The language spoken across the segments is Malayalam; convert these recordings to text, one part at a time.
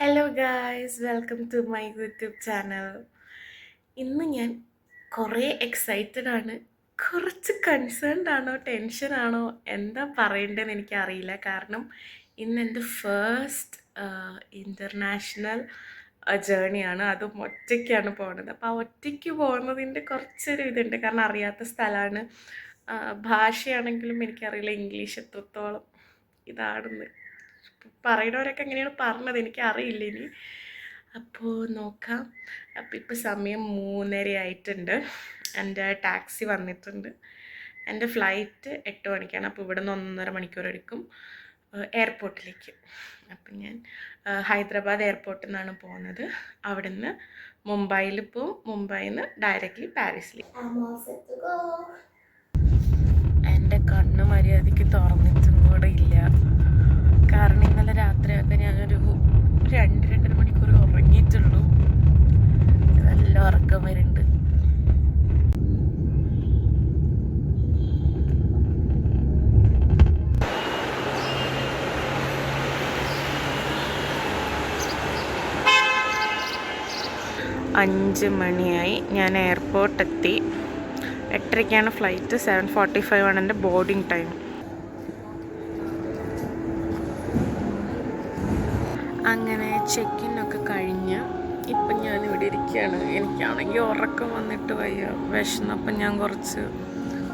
Hello guys, welcome to my YouTube channel. ഇന്ന് ഞാൻ കുറേ എക്സൈറ്റഡ് ആണ്, കുറച്ച് കൺസേൺഡ് ആണോ ടെൻഷനാണോ എന്താ പറയേണ്ടതെന്ന് എനിക്കറിയില്ല. കാരണം ഇന്ന് എൻ്റെ ഫസ്റ്റ് ഇൻ്റർനാഷണൽ ജേണിയാണ്. അതും ഒറ്റയ്ക്കാണ് പോകുന്നത്. അപ്പോൾ ആ ഒറ്റയ്ക്ക് പോകുന്നതിൻ്റെ കുറച്ചൊരു ഇതുണ്ട്. കാരണം അറിയാത്ത സ്ഥലമാണ്. ഭാഷയാണെങ്കിലും എനിക്കറിയില്ല ഇംഗ്ലീഷ് എത്രത്തോളം ഇതാണെന്ന്. പറയുന്നവരൊക്കെ എങ്ങനെയാണ് പറഞ്ഞത് എനിക്കറിയില്ല ഇനി. അപ്പോൾ നോക്കാം. അപ്പോൾ ഇപ്പോൾ സമയം 3:30 ആയിട്ടുണ്ട്. എൻ്റെ ടാക്സി വന്നിട്ടുണ്ട്. എൻ്റെ ഫ്ലൈറ്റ് 8 മണിക്കാണ്. അപ്പോൾ ഇവിടെ നിന്ന് 1.5 മണിക്കൂർ എടുക്കും എയർപോർട്ടിലേക്ക്. അപ്പം ഞാൻ ഹൈദരാബാദ് എയർപോർട്ടിൽ നിന്നാണ് പോകുന്നത്. അവിടെ നിന്ന് മുംബൈയിൽ പോവും. മുംബൈയിൽ നിന്ന് ഡയറക്റ്റ്ലി പാരീസിലേക്ക്. എൻ്റെ കണ്ണ് മര്യാദയ്ക്ക് തുറന്നിട്ടും കൂടെ ഇല്ല. കാരണം ഇന്നലെ രാത്രിയൊക്കെ ഞാനൊരു 2-2.5 മണിക്കൂർ ഉറങ്ങിയിട്ടുള്ളൂ. നല്ല ഉറക്കം വരുന്നുണ്ട്. അഞ്ച് മണിയായി. ഞാൻ എയർപോർട്ടെത്തി. 8:30ക്കാണ് ഫ്ലൈറ്റ്. 7:45 ആണ് എൻ്റെ ബോർഡിങ് ടൈം. അങ്ങനെ ചെക്ക് ഇൻ ഒക്കെ കഴിഞ്ഞ് ഇപ്പം ഞാനിവിടെ ഇരിക്കുകയാണ്. എനിക്കാണെങ്കിൽ ഉറക്കം വന്നിട്ട് വയ്യ. വിശന്നപ്പം ഞാൻ കുറച്ച്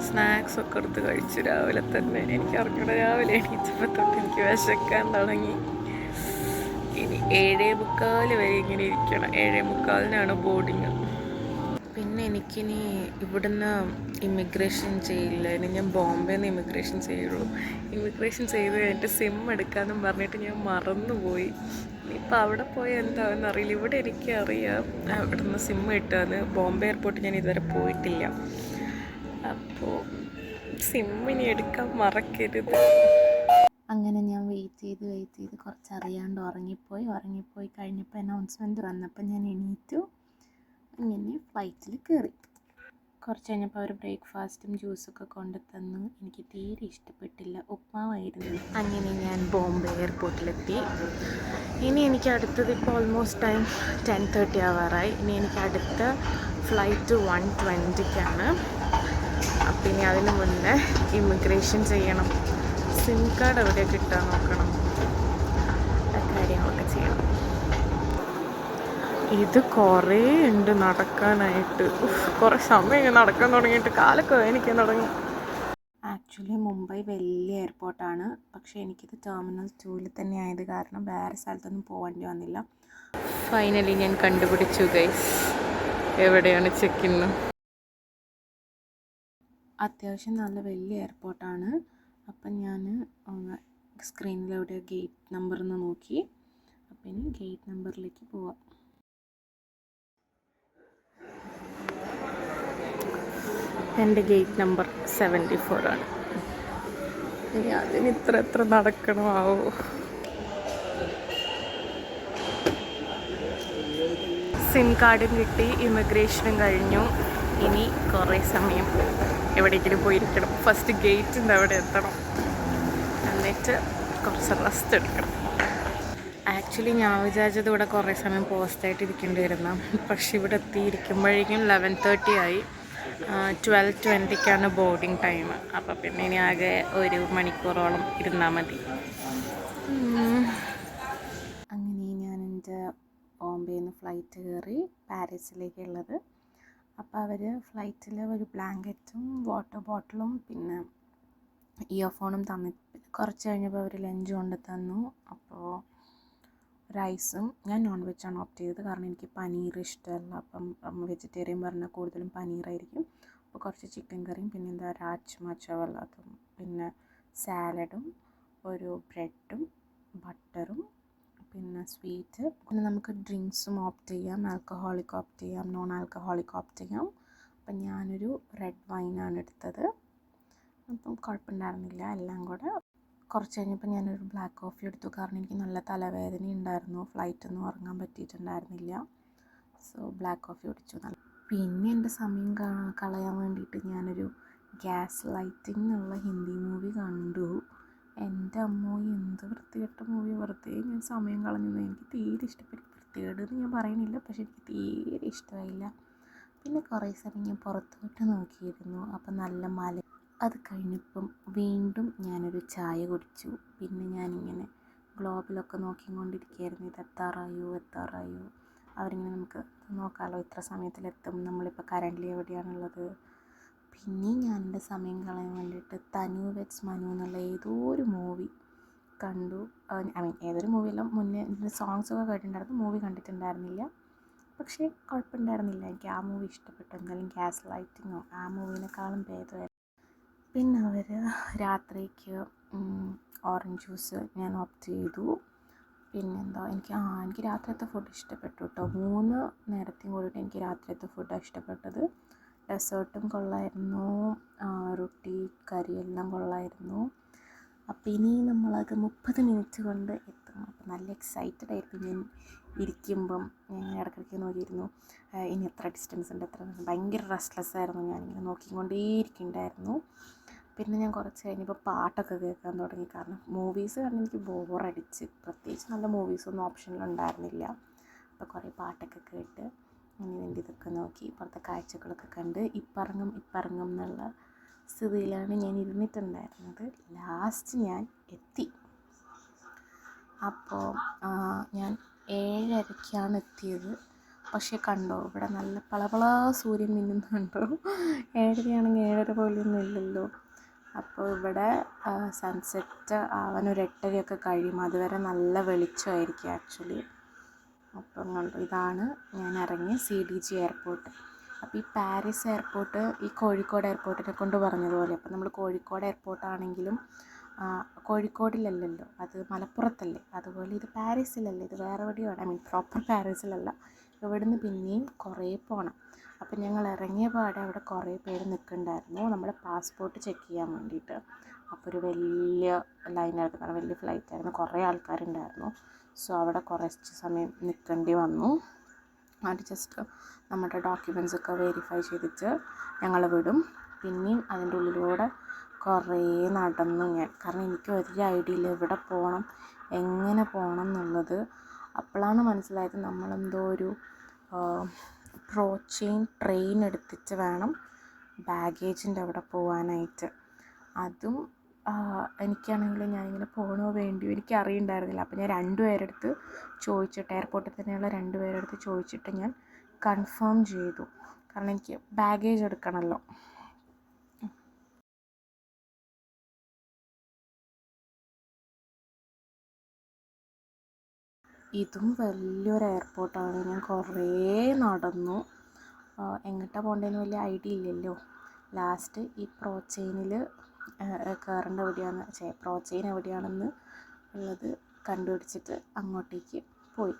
സ്നാക്സ് ഒക്കെ എടുത്ത് കഴിച്ചു രാവിലെ തന്നെ. എനിക്ക് അറിഞ്ഞൂടെ, രാവിലെ എണീച്ചപ്പോൾ തൊട്ട് എനിക്ക് വിശക്കാൻ തുടങ്ങി. ഇനി 7:45 വരെ ഇങ്ങനെ ഇരിക്കണം. 7:45 ബോർഡിങ്. പിന്നെ എനിക്കിനി ഇവിടുന്ന് ഇമിഗ്രേഷൻ ചെയ്യില്ല. ഇനി ഞാൻ ബോംബെയിൽ നിന്ന് ഇമിഗ്രേഷൻ ചെയ്യുള്ളൂ. ഇമിഗ്രേഷൻ ചെയ്ത് എൻ്റെ സിം എടുക്കാമെന്നും പറഞ്ഞിട്ട് ഞാൻ മറന്നുപോയി. ഇനിയിപ്പോൾ അവിടെ പോയാൽ എന്താണെന്ന് അറിയില്ല. ഇവിടെ എനിക്കറിയാം അവിടെ നിന്ന് സിം കിട്ടുകയെന്ന്. ബോംബെ എയർപോർട്ട് ഞാൻ ഇതുവരെ പോയിട്ടില്ല. അപ്പോൾ സിം ഇനി എടുക്കാൻ മറക്കരുത്. അങ്ങനെ ഞാൻ വെയിറ്റ് ചെയ്ത് കുറച്ച് അറിയാണ്ട് ഉറങ്ങിപ്പോയി കഴിഞ്ഞപ്പോൾ അനൗൺസ്മെൻറ്റ് വന്നപ്പോൾ ഞാൻ എണീറ്റു. അങ്ങനെ ഫ്ലൈറ്റിൽ കയറി. കുറച്ച് കഴിഞ്ഞപ്പോൾ അവർ ബ്രേക്ക്ഫാസ്റ്റും ജ്യൂസൊക്കെ കൊണ്ടു തന്നു. എനിക്ക് തീരെ ഇഷ്ടപ്പെട്ടില്ല, ഉപ്മാവായിരുന്നു. അങ്ങനെ ഞാൻ ബോംബെ എയർപോർട്ടിലെത്തി. ഇനി എനിക്ക് അടുത്തത് ഇപ്പോൾ ഓൾമോസ്റ്റ് ടൈം 10:30 ആവാറായി. ഇനി എനിക്ക് അടുത്ത ഫ്ലൈറ്റ് 1:20ക്കാണ്. അപ്പം ഇനി അതിന് മുന്നേ ഇമിഗ്രേഷൻ ചെയ്യണം. സിം കാർഡ് എവിടെ കിട്ടാൻ നോക്കണം. കാര്യങ്ങളൊക്കെ ചെയ്യണം. ഇത് കുറേ ഉണ്ട് നടക്കാനായിട്ട്. കുറേ സമയം നടക്കാൻ തുടങ്ങിയിട്ട് കാലൊക്കെ വേദനിക്കാൻ തുടങ്ങി. ആക്ച്വലി മുംബൈ വലിയ എയർപോർട്ടാണ്. പക്ഷേ എനിക്കിത് ടെർമിനൽ 2 തന്നെ ആയത് കാരണം വേറെ സ്ഥലത്തൊന്നും പോകേണ്ടി വന്നില്ല. ഫൈനലി ഞാൻ കണ്ടുപിടിച്ചു ഗൈസ്, എവിടെയാണ് ചെക്ക് ഇൻ. അത്യാവശ്യം നല്ല വലിയ എയർപോർട്ടാണ്. അപ്പം ഞാൻ സ്ക്രീനിൽ എവിടെ ഗേറ്റ് നമ്പർ എന്ന് നോക്കി. അപ്പം ഇനി ഗേറ്റ് നമ്പറിലേക്ക് പോവാം. എൻ്റെ ഗേറ്റ് നമ്പർ 74 ആണ്. ഇനി അതിന് എത്ര നടക്കണമാവോ. സിം കാർഡും കിട്ടി, ഇമിഗ്രേഷനും കഴിഞ്ഞു. ഇനി കുറേ സമയം എവിടെയെങ്കിലും പോയിരിക്കണം. ഫസ്റ്റ് ഗേറ്റിൻ്റെ അവിടെ എത്തണം, എന്നിട്ട് കുറച്ച് റെസ്റ്റ് എടുക്കണം. ആക്ച്വലി ഞാൻ വിചാരിച്ചത് ഇവിടെ കുറേ സമയം പോസ്റ്റായിട്ട് ഇരിക്കേണ്ടി വരുന്ന, പക്ഷെ ഇവിടെ എത്തിയിരിക്കുമ്പോഴേക്കും 11:30 ആയി. 12:20ക്കാണ് ബോർഡിങ് ടൈം. അപ്പോൾ പിന്നെ ഇനി ആകെ 1 മണിക്കൂറോളം ഇരുന്നാൽ മതി. അങ്ങനെ ഞാൻ എൻ്റെ ബോംബെയിൽ നിന്ന് ഫ്ലൈറ്റ് കയറി പാരീസിലേക്കുള്ളത്. അപ്പോൾ അവർ ഫ്ലൈറ്റിൽ ഒരു ബ്ലാങ്കറ്റും വാട്ടർ ബോട്ടിലും പിന്നെ ഇയർഫോണും തന്നു. കുറച്ച് കഴിഞ്ഞപ്പോൾ അവർ ലഞ്ച് കൊണ്ട് തന്നു. അപ്പോൾ റൈസും, ഞാൻ നോൺ വെജാണ് ഓപ്റ്റ് ചെയ്തത് കാരണം എനിക്ക് പനീർ ഇഷ്ടമല്ല. അപ്പം വെജിറ്റേറിയൻ പറഞ്ഞാൽ കൂടുതലും പനീറായിരിക്കും. അപ്പോൾ കുറച്ച് ചിക്കൻ കറിയും പിന്നെ എന്താ രാജ്മ ചവൽ, അതും പിന്നെ സാലഡും ഒരു ബ്രെഡും ബട്ടറും പിന്നെ സ്വീറ്റ്. പിന്നെ നമുക്ക് ഡ്രിങ്ക്സും ഓപ്റ്റ് ചെയ്യാം. ആൽക്കഹോളിക് ഓപ്റ്റ് ചെയ്യാം, നോൺ ആൽക്കഹോളിക് ഓപ്റ്റ് ചെയ്യാം. അപ്പം ഞാനൊരു റെഡ് വൈനാണ് എടുത്തത്. അപ്പം കുഴപ്പമുണ്ടായിരുന്നില്ല എല്ലാം കൂടെ. കുറച്ച് കഴിഞ്ഞപ്പോൾ ഞാനൊരു ബ്ലാക്ക് കോഫി എടുത്തു കാരണം എനിക്ക് നല്ല തലവേദന ഉണ്ടായിരുന്നു. ഫ്ലൈറ്റൊന്നും ഉറങ്ങാൻ പറ്റിയിട്ടുണ്ടായിരുന്നില്ല. സോ ബ്ലാക്ക് കോഫി കുടിച്ചു. പിന്നെ എൻ്റെ സമയം കളയാൻ വേണ്ടിയിട്ട് ഞാനൊരു ഗ്യാസ് ലൈറ്റിംഗ് എന്നുള്ള ഹിന്ദി മൂവി കണ്ടു. എൻ്റെ അമ്മോ എന്ത് വൃത്തികെട്ട മൂവി, വെറുതെ ഞാൻ സമയം കളഞ്ഞത്. എനിക്ക് തീരെ ഇഷ്ടപ്പെട്ടു. വൃത്തികേടെന്ന് ഞാൻ പറയണില്ല, പക്ഷെ എനിക്ക് തീരെ ഇഷ്ടമായില്ല. പിന്നെ കുറേ സമയം ഞാൻ പുറത്തോട്ട് നോക്കിയിരുന്നു. അപ്പം നല്ല മല. അത് കഴിഞ്ഞപ്പം വീണ്ടും ഞാനൊരു ചായ കുടിച്ചു. പിന്നെ ഞാനിങ്ങനെ ഗ്ലോബിലൊക്കെ നോക്കിക്കൊണ്ടിരിക്കുകയായിരുന്നു. ഇത് എത്താറായോ എത്താറായോ. അവരിങ്ങനെ നമുക്ക് നോക്കാമല്ലോ ഇത്ര സമയത്തിലെത്തും, നമ്മളിപ്പോൾ കറൻ്റ് എവിടെയാണുള്ളത്. പിന്നെയും ഞാൻ എൻ്റെ സമയം കളയാൻ വേണ്ടിയിട്ട് തനു വെറ്റ്സ് മനു എന്നുള്ള ഏതോ ഒരു മൂവി കണ്ടു. ഏതൊരു മൂവിയെല്ലാം മുന്നേ ഇതിൻ്റെ സോങ്സൊക്കെ കേട്ടിട്ടുണ്ടായിരുന്നു, മൂവി കണ്ടിട്ടുണ്ടായിരുന്നില്ല. പക്ഷേ കുഴപ്പമുണ്ടായിരുന്നില്ല, എനിക്ക് ആ മൂവി ഇഷ്ടപ്പെട്ടു. എന്തായാലും ഗ്യാസ് ലൈറ്റിങ്ങോ ആ മൂവിനേക്കാളും ഭേദമായിരുന്നു. പിന്നെ അവർ രാത്രിക്ക് ഓറഞ്ച് ജ്യൂസ് ഞാൻ ഓപ്റ്റ് ചെയ്തു. പിന്നെന്താ എനിക്ക് രാത്രിയത്തെ ഫുഡ് ഇഷ്ടപ്പെട്ടു കേട്ടോ. 3 നേരത്തെയും കൂടിയിട്ട് എനിക്ക് രാത്രിയത്തെ ഫുഡാണ് ഇഷ്ടപ്പെട്ടത്. ഡെസേർട്ടും കൊള്ളായിരുന്നു, റൊട്ടി കറി എല്ലാം കൊള്ളായിരുന്നു. അപ്പോൾ ഇനി നമ്മളത് 30 മിനിറ്റ് കൊണ്ട് എത്തും. അപ്പോൾ നല്ല എക്സൈറ്റഡ് ആയിരുന്നു ഞാൻ ഇരിക്കുമ്പം. ഞാൻ ഇടയ്ക്കിടയ്ക്ക് നോക്കിയിരുന്നു ഇനി എത്ര ഡിസ്റ്റൻസ് ഉണ്ട് ഭയങ്കര റെസ്റ്റ്ലെസ് ആയിരുന്നു. ഞാനിങ്ങനെ നോക്കിക്കൊണ്ടേയിരിക്കുന്നുണ്ടായിരുന്നു. പിന്നെ ഞാൻ കുറച്ച് കഴിഞ്ഞപ്പോൾ പാട്ടൊക്കെ കേൾക്കാൻ തുടങ്ങി. കാരണം മൂവീസ് കണ്ട് എനിക്ക് ബോറടിച്ച്, പ്രത്യേകിച്ച് നല്ല മൂവീസൊന്നും ഓപ്ഷനിലുണ്ടായിരുന്നില്ല. അപ്പോൾ കുറേ പാട്ടൊക്കെ കേട്ട് അങ്ങനെ എൻ്റെ ഇതൊക്കെ നോക്കി പുറത്തെ കാഴ്ചകളൊക്കെ കണ്ട് ഇപ്പറങ്ങും എന്നുള്ള സ്ഥിതിയിലാണ് ഞാൻ ഇരുന്നിട്ടുണ്ടായിരുന്നത്. ലാസ്റ്റ് ഞാൻ എത്തി. അപ്പോൾ ഞാൻ 7:30ക്കാണ് എത്തിയത്. പക്ഷേ കണ്ടോ ഇവിടെ നല്ല പളപള സൂര്യൻ മിന്നുന്നുണ്ടോ. 7:30 ആണെങ്കിൽ 7:30 പോലെയൊന്നും ഇല്ലല്ലോ. അപ്പോൾ ഇവിടെ സൺസെറ്റ് ആവാൻ ഒരു 8:30 കഴിയും. അതുവരെ നല്ല വെളിച്ചമായിരിക്കും ആക്ച്വലി. അപ്പം കണ്ടു, ഇതാണ് ഞാൻ ഇറങ്ങിയ CDG എയർപോർട്ട്. അപ്പോൾ ഈ പാരീസ് എയർപോർട്ട് ഈ കോഴിക്കോട് എയർപോർട്ടിനെ കൊണ്ട് പറഞ്ഞതുപോലെ. അപ്പോൾ നമ്മൾ കോഴിക്കോട് എയർപോർട്ടാണെങ്കിലും കോഴിക്കോടിലല്ലല്ലോ, അത് മലപ്പുറത്തല്ലേ. അതുപോലെ ഇത് പാരീസിലല്ലേ, ഇത് വേറെ എവിടെയാണ്. പ്രോപ്പർ പാരീസിലല്ല. ഇവിടുന്ന് പിന്നെയും കുറേ പോകണം. അപ്പം ഞങ്ങൾ ഇറങ്ങിയ പാടെ അവിടെ കുറേ പേര് നിൽക്കുന്നുണ്ടായിരുന്നു നമ്മുടെ പാസ്പോർട്ട് ചെക്ക് ചെയ്യാൻ വേണ്ടിയിട്ട്. അപ്പോൾ ഒരു വലിയ ലൈനായിരുന്നു, കാരണം വലിയ ഫ്ലൈറ്റായിരുന്നു, കുറേ ആൾക്കാരുണ്ടായിരുന്നു. സോ അവിടെ കുറച്ച് സമയം നിൽക്കേണ്ടി വന്നു. അത് ജസ്റ്റ് നമ്മുടെ ഡോക്യുമെൻറ്റ്സൊക്കെ വെരിഫൈ ചെയ്തിട്ട് ഞങ്ങൾ വിടും. പിന്നെയും അതിൻ്റെ ഉള്ളിലൂടെ കുറേ നടന്നു ഞാൻ, കാരണം എനിക്ക് ഒരു ഐഡിയ ഇല്ല എവിടെ പോകണം എങ്ങനെ പോകണം എന്നുള്ളത്. അപ്പോഴാണ് മനസ്സിലായത് നമ്മളെന്തോ ഒരു ട്രെയിൻ എടുത്തിട്ട് വേണം ബാഗേജിൻ്റെ അവിടെ പോകാനായിട്ട്. അതും എനിക്കാണെങ്കിൽ ഞാനിങ്ങനെ പോകണോ വേണ്ടിയോ എനിക്കറിയണ്ടായിരുന്നില്ല. അപ്പോൾ ഞാൻ 2 പേരെടുത്ത് ചോദിച്ചിട്ട്, എയർപോർട്ടിൽ തന്നെയുള്ള 2 പേരെടുത്ത് ചോദിച്ചിട്ട് ഞാൻ കൺഫേം ചെയ്തു. കാരണം എനിക്ക് ബാഗേജ് എടുക്കണമല്ലോ. ഇതും വലിയൊരു എയർപോർട്ടാണ്. ഞാൻ കുറേ നടന്നു. എങ്ങോട്ടാണ് പോകേണ്ടതെന്ന് വലിയ ഐഡിയ ഇല്ലല്ലോ. ലാസ്റ്റ് ഈ പ്രോച്ചെയിനിൽ കയറേണ്ട പ്രോച്ചെയിൻ എവിടെയാണെന്ന് ഉള്ളത് കണ്ടുപിടിച്ചിട്ട് അങ്ങോട്ടേക്ക് പോയി.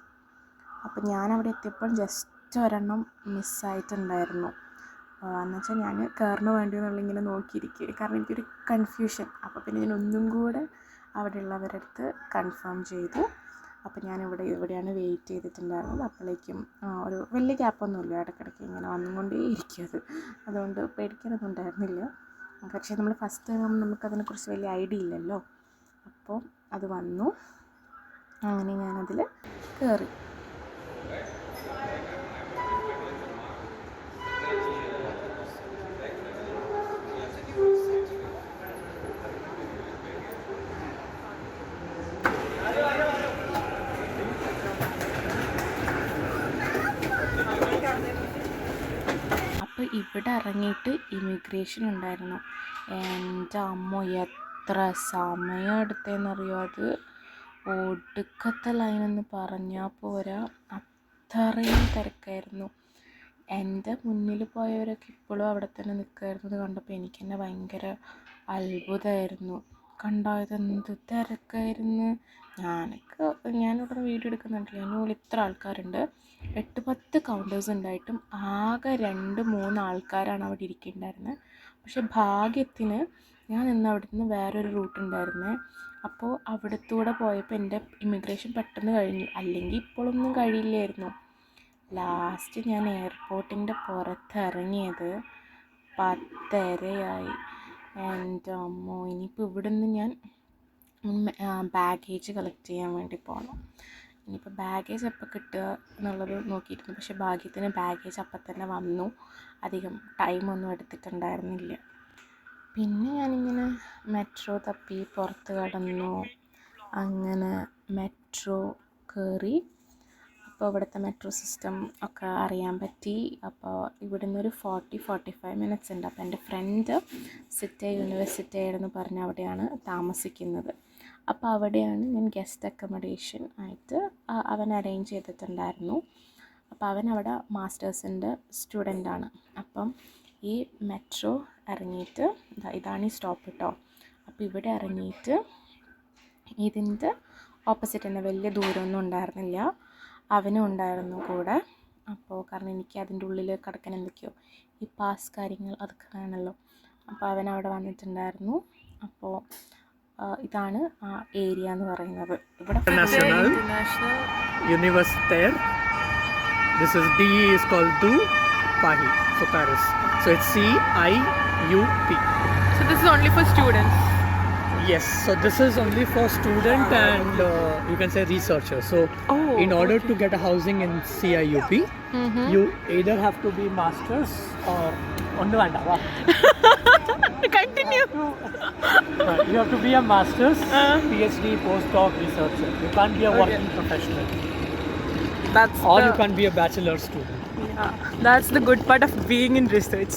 അപ്പം ഞാനവിടെ എത്തിയപ്പോൾ ജസ്റ്റ് ഒരെണ്ണം മിസ്സായിട്ടുണ്ടായിരുന്നു. എന്നുവെച്ചാൽ ഞാൻ കയറണ വേണ്ടിയോ എന്നുള്ള ഇങ്ങനെ നോക്കിയിരിക്കുക, കാരണം എനിക്കൊരു കൺഫ്യൂഷൻ. അപ്പോൾ പിന്നെ ഞാൻ ഒന്നും കൂടെ അവിടെയുള്ളവരുടെ അടുത്ത് കൺഫേം ചെയ്തു. അപ്പോൾ ഇവിടെയാണ് വെയിറ്റ് ചെയ്തിട്ടുണ്ടായിരുന്നത്. അപ്പോഴേക്കും ഒരു വലിയ ഗ്യാപ്പൊന്നുമില്ല, ഇടയ്ക്കിടയ്ക്ക് ഇങ്ങനെ വന്നുകൊണ്ടേ ഇരിക്കും. അതുകൊണ്ട് പേടിക്കാനൊന്നും ഉണ്ടായിരുന്നില്ല. പക്ഷേ നമ്മൾ ഫസ്റ്റ് ടൈം നമുക്കതിനെക്കുറിച്ച് വലിയ ഐഡിയ ഇല്ലല്ലോ. അപ്പോൾ അത് വന്നു, അങ്ങനെ ഞാനതിൽ കയറി. അപ്പോൾ ഇവിടെ ഇറങ്ങിയിട്ട് ഇമിഗ്രേഷൻ ഉണ്ടായിരുന്നു. എൻ്റെ അമ്മോ എത്ര സമയം എടുത്തതെന്നറിയോ. അത് ഒടുക്കത്തെ ലൈനെന്ന് പറഞ്ഞാൽ പോരാ, അത്രയും തിരക്കായിരുന്നു. എൻ്റെ മുന്നിൽ പോയവരൊക്കെ ഇപ്പോഴും അവിടെ തന്നെ നിൽക്കുമായിരുന്നത് കണ്ടപ്പോൾ എനിക്ക് തന്നെ ഭയങ്കര അത്ഭുതമായിരുന്നു. കണ്ടോ എന്ത് തിരക്കായിരുന്നു. ഞാനിവിടെ വീഡിയോ എടുക്കുന്നുണ്ടല്ലോ, അതിനുള്ളിൽ ഇത്ര ആൾക്കാരുണ്ട്. 8-10 കൗണ്ടേഴ്സ് ഉണ്ടായിട്ടും ആകെ 2-3 ആൾക്കാരാണ് അവിടെ ഇരിക്കുന്നുണ്ടായിരുന്നത്. പക്ഷെ ഭാഗ്യത്തിന് ഞാൻ അവിടെ നിന്ന് വേറൊരു റൂട്ട് ഉണ്ടായിരുന്നേ. അപ്പോൾ അവിടത്തൂടെ പോയപ്പോൾ എൻ്റെ ഇമിഗ്രേഷൻ പെട്ടെന്ന് കഴിഞ്ഞു, അല്ലെങ്കിൽ ഇപ്പോഴൊന്നും കഴിയില്ലായിരുന്നു. ലാസ്റ്റ് ഞാൻ എയർപോർട്ടിൻ്റെ പുറത്തിറങ്ങിയത് 10:30 ആയി. എൻ്റെ അമ്മോ, ഇനിയിപ്പോൾ ഇവിടെ നിന്ന് ഞാൻ ബാഗേജ് കളക്ട് ചെയ്യാൻ വേണ്ടി പോകണം. ഇനിയിപ്പോൾ ബാഗേജ് എപ്പോൾ കിട്ടുക എന്നുള്ളത് നോക്കിയിരുന്നു. പക്ഷേ ഭാഗ്യത്തിന് ബാഗേജ് അപ്പം തന്നെ വന്നു. അധികം ടൈമൊന്നും എടുത്തിട്ടുണ്ടായിരുന്നില്ല. പിന്നെ ഞാനിങ്ങനെ മെട്രോ തപ്പി പുറത്ത് കടന്നു. അങ്ങനെ മെട്രോ കയറി. അപ്പോൾ ഇവിടുത്തെ മെട്രോ സിസ്റ്റം ഒക്കെ അറിയാൻ പറ്റി. അപ്പോൾ ഇവിടെ നിന്നൊരു 45 മിനിറ്റ്സ് ഉണ്ട്. അപ്പോൾ എൻ്റെ ഫ്രണ്ട് സിറ്റി യൂണിവേഴ്സിറ്റി ആയിരുന്നു പറഞ്ഞ അവിടെയാണ് താമസിക്കുന്നത്. അപ്പോൾ അവിടെയാണ് ഞാൻ ഗസ്റ്റ് അക്കോമഡേഷൻ ആയിട്ട് അവൻ അറേഞ്ച് ചെയ്തിട്ടുണ്ടായിരുന്നു. അപ്പോൾ അവൻ അവിടെ മാസ്റ്റേഴ്സിൻ്റെ സ്റ്റുഡൻ്റാണ്. അപ്പം ഈ മെട്രോ ഇറങ്ങിയിട്ട് ഇതാണ് ഈ സ്റ്റോപ്പ് കേട്ടോ. അപ്പോൾ ഇവിടെ ഇറങ്ങിയിട്ട് ഇതിൻ്റെ ഓപ്പോസിറ്റ് തന്നെ, വലിയ ദൂരമൊന്നും ഉണ്ടായിരുന്നില്ല. അവനും ഉണ്ടായിരുന്നു കൂടെ. അപ്പോൾ കാരണം എനിക്ക് അതിൻ്റെ ഉള്ളിൽ കിടക്കാൻ എന്തൊക്കെയോ ഈ പാസ് കാര്യങ്ങൾ അതൊക്കെ വേണമല്ലോ. അപ്പോൾ അവൻ അവിടെ വന്നിട്ടുണ്ടായിരുന്നു. അപ്പോൾ ഇതാണ് ആ ഏരിയ എന്ന് പറയുന്നത്. ഇവിടെ International Universitaire. This is D is called Du Paris, so Paris. So it's CIUP. So this is only for students. Yes, so this is only for student and you can say researcher. So in order to get a housing in CIUP, you either have to be masters or Continue. you have to be a master's, PhD, postdoc, researcher. You can't be a working professional. Or you can't be a bachelor student. Yeah, that's the good part of being in research.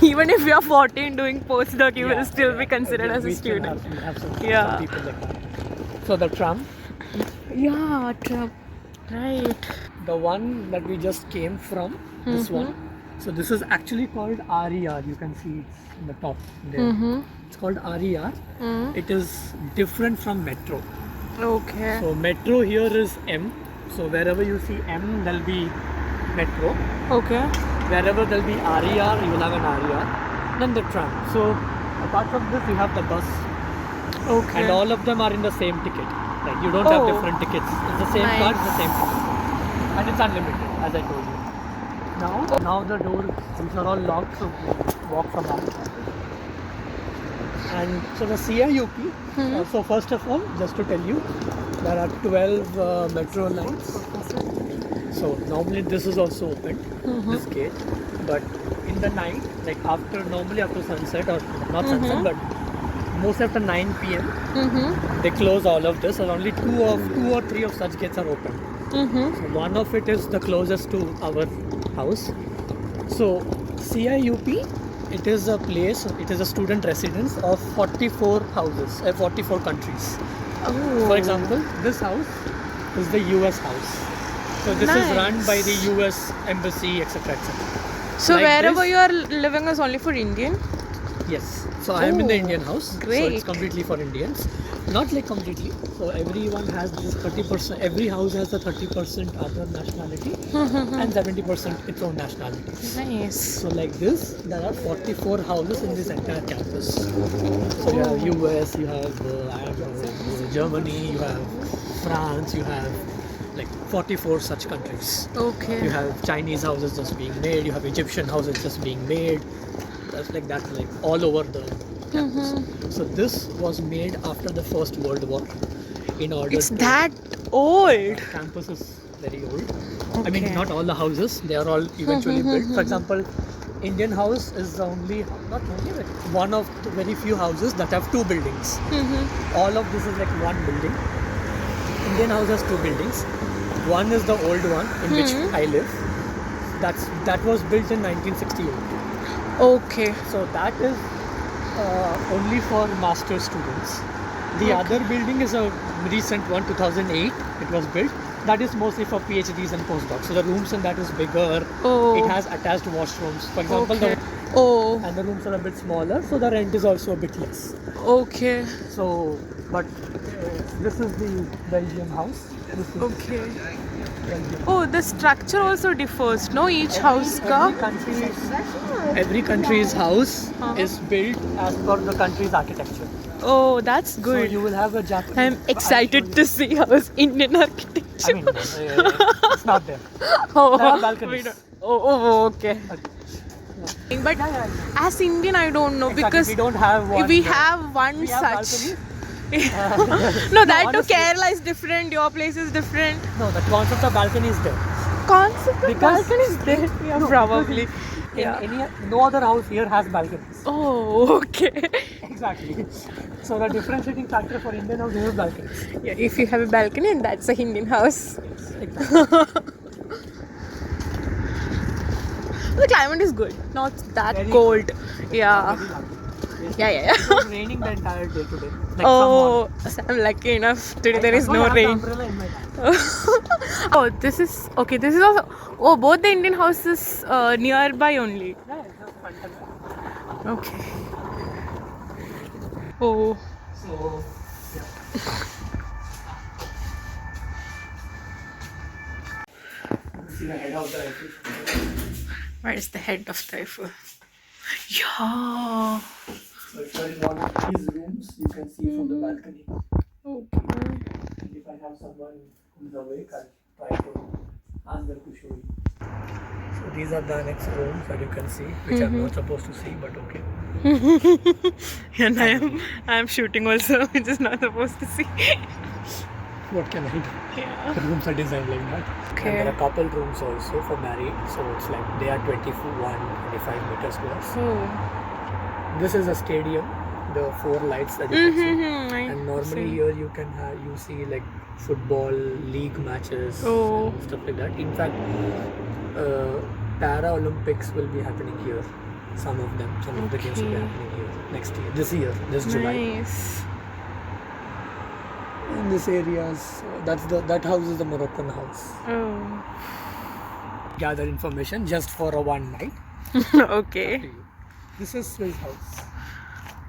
Even if you are 14 doing postdoc, you will still be considered as a student. We have some Yeah. people like that. So the tram, Yeah, true. Right. the one that we just came from, this one. So this is actually called RER. You can see it's in the top there. It's called RER. It is different from metro. Okay. So metro here is M. So wherever you see M, there'll be metro. Okay. Wherever there'll be RER, you will have an RER. Then the tram. So apart from this, you have the bus. Okay. And all of them are in the same ticket. Like you don't have different tickets. It's the same card, it's the same ticket. And it's unlimited, as I told you. Now the doors, these are all locked, so walk from outside. And so the CIUP, so first of all, just to tell you, there are 12 metro lines. So normally this is also open, this gate, but in the night, like normally after sunset, or not sunset, but most after 9 p.m. They close all of this, and only two or three of such gates are open. So one of it is the closest to our house. So CIUP, it is a place, it is a student residence of 44 houses, 44 countries. For example, this house is the US house. So this is run by the US embassy, etc. etc. So Like wherever this- you are living is only for Indian? Yes. So I am in the Indian house. So Great. it's completely for Indians. Not like completely. So everyone has this 30%. Every house has the 30% other nationality and 70% its own nationality. Nice. So like this, there are 44 houses in this entire campus. So you have US, you have Germany, you have France, you have like 44 such countries. Okay. You have Chinese houses just being made, you have Egyptian houses just being made. That's like that, like all over the campus. So this was made after the First World War in order It's to... that old. Campus is very old. I mean, not all the houses, they are all eventually built. For example, Indian house is the only, not only, but one of the very few houses that have two buildings. All of this is like one building. Indian house has two buildings. One is the old one in which I live. That was built in 1968. Okay. So that is only for master students. The other building is a recent one, 2008. It was built. That is mostly for PhDs and postdocs. So the rooms in that is bigger. Oh. It has attached washrooms. For example, Okay. and the rooms are a bit smaller, so the rent is also a bit less. Okay. So, but this is the Belgium house. This is Okay. Belgium. Oh, the structure also differs, no? Each house ka? Every country's house is built as per the country's architecture. Oh, that's So good. you will have a Japanese. I'm excited to see how's Indian architecture. I mean, it's not there. Oh, There are balconies. okay. But as Indian, I don't know Exactly. because we don't have one. we have one we have such. balconies, No, that too. honestly. Kerala is different. Your place is different. No, the concept of balcony is there. Concept of Because- balcony is there. Yeah, No, probably. In Yeah. no other house here has balconies. Oh, okay. Exactly. So the differentiating factor for Indian house is balconies. Yeah, if you have a balcony, and that's a Indian house. Exactly. The climate is good. Not that Very cold. Yeah. Very lucky. Yeah. It was raining the entire day today. Like Oh, so I'm lucky enough. Today there is someone. no I have the rain. umbrella in my hand. Oh, this is okay. This is also. Oh, both the Indian houses nearby only. Yeah, it's just fantastic. Okay. Oh. So, yeah. See the head of the Eiffel. Where is the head of the Eiffel? Yeah. So if you're in one of these rooms, you can see from the balcony. Okay. And if I have someone who's awake, I'll try to ask them to show you. So these are the next rooms that you can see, which I'm not supposed to see, but okay. And I am shooting also, which is not supposed to see. What can I do? Yeah. The rooms are designed like that. Okay. And there are couple rooms also for married, so it's like they are 25 meters square. Oh. This is a stadium, the 4 lights that you can see. I And normally see. here you can have, you see like football league matches Oh. and stuff like that. In fact, Paralympics will be happening here. Some of them, some of the games will be Okay. happening here this year, this July. Nice. In this area, that house is the Moroccan house. Oh. Gather information just for a one night. Okay. This is Swiss house.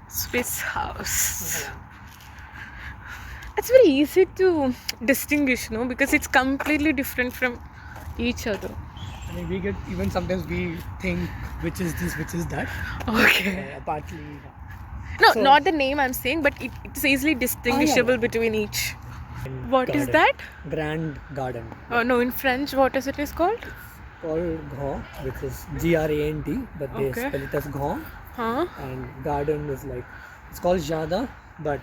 Swiss house. It's very easy to distinguish, no? Because it's completely different from each other. I mean, we get even sometimes we think which is this, which is that. Okay. Partly. No, So- not the name I'm saying, but it's easily distinguishable between each. What is that? Grand garden. No, in French, what is it is called? Called Grand, which is Grant, but they Okay. spell it as Grand. Huh? And garden is like, it's called Jardin, but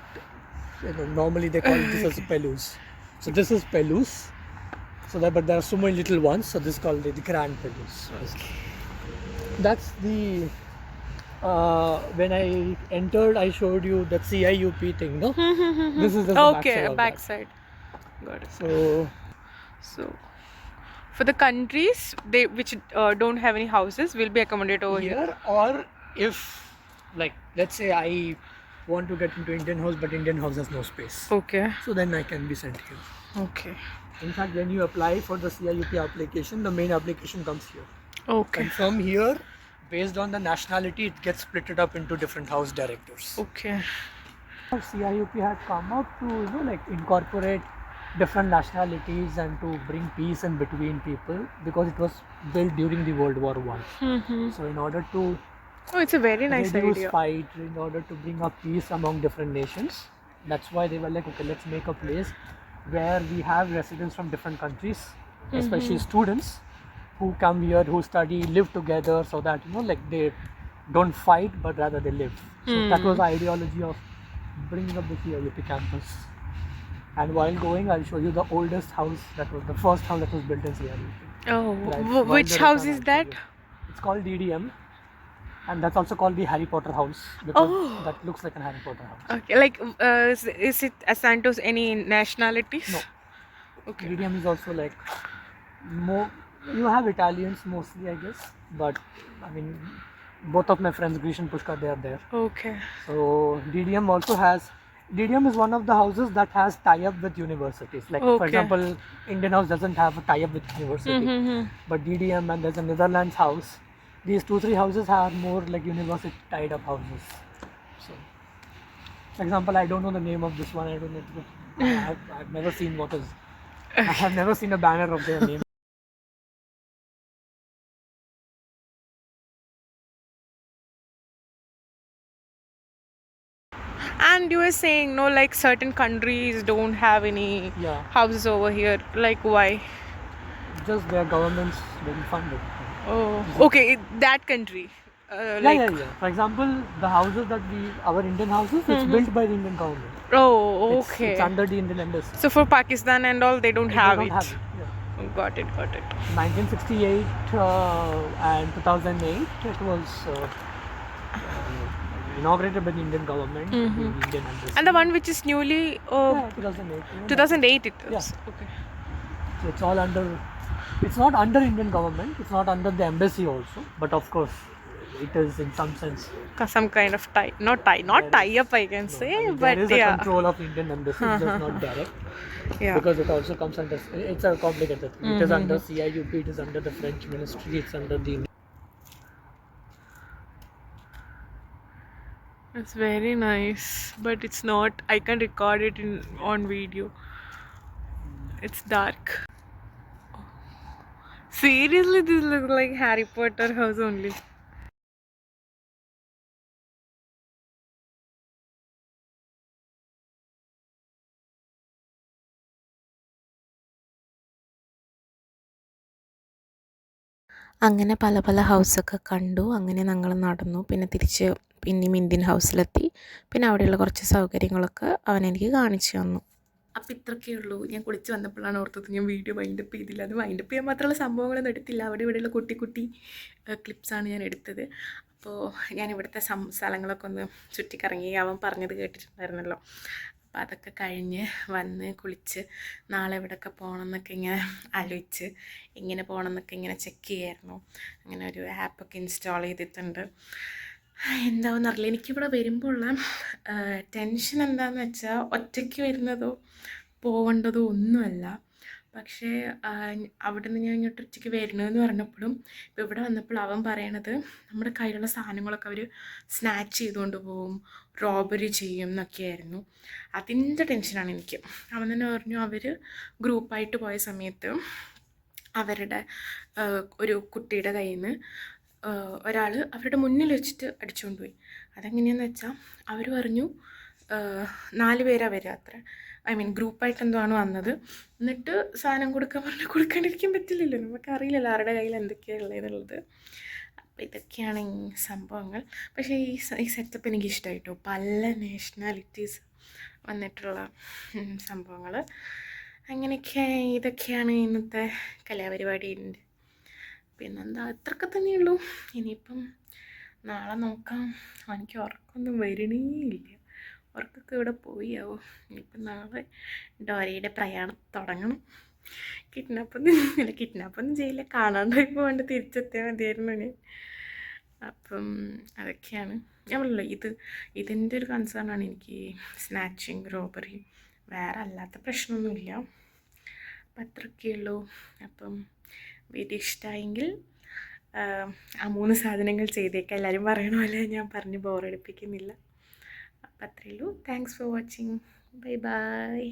normally they call this as pelouse. So this is pelouse. But there are so many little ones, so this is called the Grand Pelouse. That's the. When I entered, I showed you the CIUP thing, no? This is just the Okay, backside of that. backside. Got it. So So, for the countries which don't have any houses, will be accommodated over here. here, or if, like, let's say I want to get into Indian house, but Indian house has no space. Okay. So then I can be sent here. Okay. In fact, when you apply for the CIUP application, the main application comes here. Okay. And from here, based on the nationality, it gets split up into different house directors. Okay. CIUP had come out to like incorporate different nationalities and to bring peace in between people because it was built during the World War I. Mm-hmm. So in order to Oh, it's a very nice reduce idea. fight, in order to bring up peace among different nations, that's why they were like, okay, let's make a place where we have residents from different countries, especially students who come here, who study, live together, so that like they don't fight but rather they live. So that was the ideology of bringing up the CIUP campus. And while going, I'll show you the oldest house, that was the first house that was built in CIUP. Oh, Right, while which the house return is I'll that? show you. It's called DDM, and that's also called the Harry Potter house because Oh. that looks like a Harry Potter house. Okay, like is it assigned to any nationalities? No. Okay. DDM is also like more. You have Italians mostly, I guess, but I mean, both of my friends, Grish and Pushkar, they are there. Okay. So DDM also has. DDM is one of the houses that has tie-up with universities. Like for Okay. example, Indian House doesn't have a tie-up with university, Mm-hmm. but DDM and there's a Netherlands house. These 2-3 houses are more like university tied-up houses. So, for example, I don't know the name of this one. I don't know. I've never seen what is. I have never seen a banner of their name. And you were saying no, like certain countries don't have any Yeah, houses over here. Like why? just their governments didn't fund it. Oh, okay, that country. Yeah. For example, the houses that our Indian houses, it's built by the Indian government. Oh, It's okay. under the Indian embassy. So for Pakistan and all, they don't have They don't it. have it. Yeah. Got it. 1968 and 2008, it was inaugurated by the Indian government, the Indian embassy. And the one which is newly, Yeah, 2008. 2008 it is. Yeah. Okay. So it's all under. It's not under Indian government. It's not under the embassy also. But of course, it is in some sense. Some kind of not tie up, I can say, I mean, but there is a yeah. control of Indian embassy, it's just not direct. Yeah. Because it also comes under. It's a complicated thing. It is under CIUP. It is under the French ministry. It's under the. It's very nice, but it's not. I can record it on video. It's dark. Seriously, this looks like Harry Potter house only. അങ്ങനെ പല പല ഹൗസൊക്കെ കണ്ടു. അങ്ങനെ ഞങ്ങൾ നടന്നു. പിന്നെ തിരിച്ച് പിന്നെയും ഇന്ത്യൻ ഹൗസിലെത്തി. പിന്നെ അവിടെയുള്ള കുറച്ച് സൗകര്യങ്ങളൊക്കെ അവൻ എനിക്ക് കാണിച്ചു തന്നു. അപ്പോൾ ഇത്രയൊക്കെ ഉള്ളൂ. ഞാൻ കുളിച്ച് വന്നപ്പോഴാണ് ഓർത്തത് ഞാൻ വീഡിയോ വൈൻഡപ്പ് ചെയ്തില്ല. അത് വൈൻഡപ്പ് ചെയ്യാൻ മാത്രമുള്ള സംഭവങ്ങളൊന്നും എടുത്തില്ല. അവിടെ ഇവിടെയുള്ള കുട്ടി കുട്ടി ക്ലിപ്സാണ് ഞാൻ എടുത്തത്. അപ്പോൾ ഞാൻ ഇവിടുത്തെ സ്ഥലങ്ങളൊക്കെ ഒന്ന് ചുറ്റിക്കറങ്ങി. അവൻ പറഞ്ഞത് കേട്ടിട്ടുണ്ടായിരുന്നല്ലോ. അപ്പോൾ അതൊക്കെ കഴിഞ്ഞ് വന്ന് കുളിച്ച് നാളെ എവിടെയൊക്കെ പോകണം എന്നൊക്കെ ഇങ്ങനെ ആലോചിച്ച് എങ്ങനെ പോകണം എന്നൊക്കെ ഇങ്ങനെ ചെക്ക് ചെയ്യായിരുന്നു. അങ്ങനെ ഒരു ആപ്പൊക്കെ ഇൻസ്റ്റാൾ ചെയ്തിട്ടുണ്ട്. എന്താണെന്ന് അറിയില്ല. എനിക്കിവിടെ വരുമ്പോഴുള്ള ടെൻഷൻ എന്താണെന്ന് വെച്ചാൽ ഒറ്റയ്ക്ക് വരുന്നതോ പോവേണ്ടതോ ഒന്നുമല്ല. പക്ഷേ അവിടെ നിന്ന് ഞാൻ ഇങ്ങോട്ട് ഒറ്റയ്ക്ക് വരണമെന്ന് പറഞ്ഞപ്പോഴും ഇപ്പോൾ ഇവിടെ വന്നപ്പോൾ അവൻ പറയണത് നമ്മുടെ കയ്യിലുള്ള സാധനങ്ങളൊക്കെ അവർ സ്നാച്ച് ചെയ്തുകൊണ്ട് പോവും, റോബറി ചെയ്യും എന്നൊക്കെയായിരുന്നു. അതിൻ്റെ ടെൻഷനാണ് എനിക്ക്. അവൻ തന്നെ പറഞ്ഞു അവർ ഗ്രൂപ്പായിട്ട് പോയ സമയത്ത് അവരുടെ ഒരു കുട്ടിയുടെ കയ്യിൽ നിന്ന് ഒരാൾ അവരുടെ മുന്നിൽ വെച്ചിട്ട് അടിച്ചുകൊണ്ട് പോയി. അതെങ്ങനെയാണെന്ന് വെച്ചാൽ അവർ പറഞ്ഞു 4 പേരാണ് വരിക അത്ര. ഐ മീൻ ഗ്രൂപ്പായിട്ട് എന്തോ ആണ് വന്നത്. എന്നിട്ട് സാധനം കൊടുക്കാൻ പറഞ്ഞാൽ കൊടുക്കാണ്ടിരിക്കാൻ പറ്റില്ലല്ലോ. നമുക്കറിയില്ലല്ലോ ആരുടെ കയ്യിൽ എന്തൊക്കെയാണ് ഉള്ളതെന്നുള്ളത്. അപ്പോൾ ഇതൊക്കെയാണ് ഈ സംഭവങ്ങൾ. പക്ഷേ ഈ സെറ്റപ്പ് എനിക്ക് ഇഷ്ടമായിട്ടോ. പല നാഷണാലിറ്റീസ് വന്നിട്ടുള്ള സംഭവങ്ങൾ. അങ്ങനെയൊക്കെ ഇതൊക്കെയാണ് ഇന്നത്തെ കലാപരിപാടിയുണ്ട്. പിന്നെന്താ ഇത്രയൊക്കെ തന്നെയുള്ളൂ. ഇനിയിപ്പം നാളെ നോക്കാം. എനിക്ക് ഉറക്കമൊന്നും വരണേ ഇല്ല. ഉറക്കമൊക്കെ ഇവിടെ പോയാവോ. ഇനിയിപ്പം നാളെ ഡോരയുടെ പ്രയാണം തുടങ്ങണം. കിഡ്നാപ്പൊന്നും ചെയ്യില്ല. കാണാണ്ടായി പോകാണ്ട് തിരിച്ചെത്തിയാൽ മതിയായിരുന്നു ഞാൻ. അപ്പം അതൊക്കെയാണ് ഞാൻ പറഞ്ഞല്ലോ. ഇതിൻ്റെ ഒരു കൺസേണാണ് എനിക്ക്. സ്നാച്ചിങ്, റോബറി, വേറെ അല്ലാത്ത പ്രശ്നമൊന്നുമില്ല. അപ്പം അത്രയൊക്കെയുള്ളൂ. അപ്പം വീഡിയോ ഇഷ്ടമായെങ്കിൽ ആ 3 സാധനങ്ങൾ ചെയ്തേക്കാം. എല്ലാവരും പറയണ പോലെ ഞാൻ പറഞ്ഞ് ബോറടിപ്പിക്കുന്നില്ല. അപ്പം അത്രയേ ഉള്ളൂ. Thanks for watching. Bye bye.